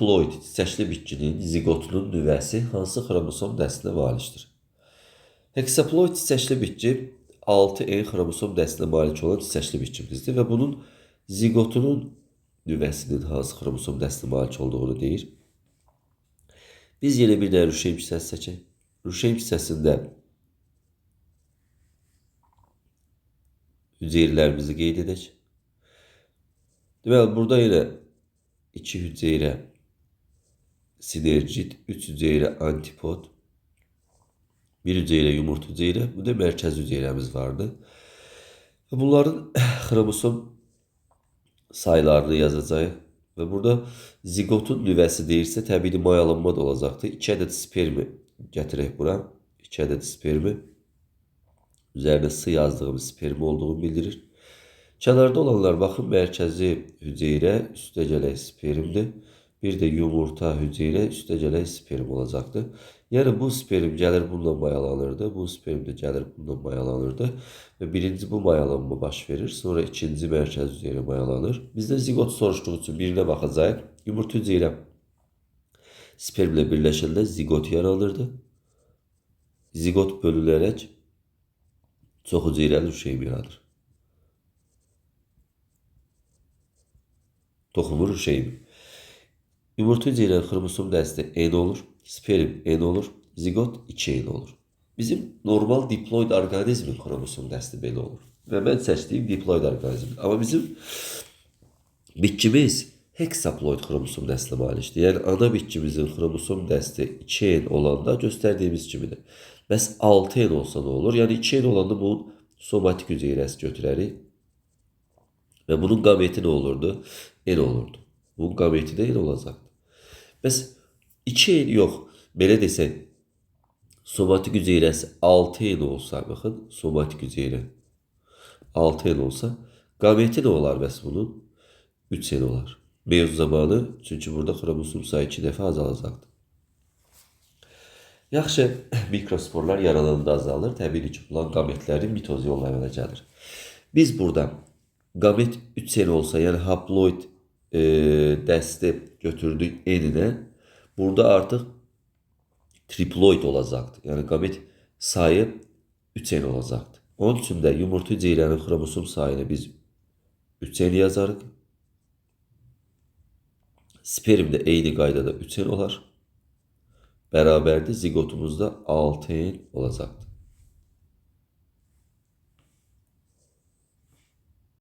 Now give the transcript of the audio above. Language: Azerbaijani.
Hexaploid çiçəkli bitkinin zigotunun nüvəsi hansı xromosom dəstinə malikdir? Hexaploid çiçəkli bitki 6N xromosom dəstinə malik olan çiçəkli bitkimizdir və bunun zigotunun nüvəsinin hansı xromosom dəstinə malik olduğunu deyir. Biz yenə bir də Rüşeym kisəsi çəkək. Rüşeym kisəsində hüceyrələrimizi qeyd edək. Deməli, burada yenə 2 hüceyrə sinergit, 3 hüceyrə antipod, 1 hüceyrə yumurta hüceyrə, bu da mərkəz hüceyrəmiz vardı. Bunların xromosom sayılarını yazacağıq. Və burada zigotun nüvəsi deyirsə, təbii mayalanma da olacaqdır. 2 ədəd spermi gətirək bura. 2 ədəd spermi. Üzərində S yazdığımız spermi olduğunu bildirir. Kənarda olanlar, baxın, mərkəzi hüceyrə, üstə gələk spermdir. Bir də yumurta hüceyrə, üstə gələk sperm olacaqdır. Yəni, bu sperm gəlir bununla mayalanırdı. Bu sperm də gəlir bununla mayalanırdı. Və birinci bu mayalanma baş verir. Sonra ikinci mərkəz hüceyrə mayalanır. Bizdə zigot soruşduğu üçün birinə baxacaq. Yumurta hüceyrə spermlə birləşəndə zigot yaranırdı. Zigot bölülərək çox hüceyrəli rüşeym yaradır. Toxumur rüşeymi. Yumurta hüceyrənin xromosom dəsti N olur. Sperm N olur. Zigot 2N olur. Bizim normal diploid orqanizmin xromosom dəsti belə olur. Və mən seçdiyim diploid orqanizmdir. Amma bizim bitkimiz hexaploid xromosom dəstinə malikdir. Yəni, ana bitkimizin xromosom dəsti 2N olanda göstərdiyimiz kimidir. Bəs 6N olsa nə olur? Yəni, 2N olanda bunun somatik hüceyrəsi götürərik. Və bunun qameti nə olurdu? N olurdu. Bunun qameti də N olacaqdır. Bəs 2N yox, belə desək, somatik hüceyrəsi 6N olsa, baxın, somatik hüceyrə 6N olsa, qameti nə olar bəs bunun? 3N olar. Meyoz zamanı, çünki burada xromosom sayı 2 dəfə azalacaqdır. Yaxşı, mikrosporlar yarananda azalır. Təbii ki, bulan qametlərin mitoz yollarına gəlir. Biz burada qamet 3N olsa, yəni haploid dəsti götürdük N-ilə, burada artıq triploid olacaqdır. Yəni, qamet sayı 3N olacaqdır. Onun üçün də yumurta hüceyrənin xromosom sayını biz 3N yazarıq. Sperm də eyni qaydada 3N olar. Bərabərdir, zigotumuzda 6N olacaqdır.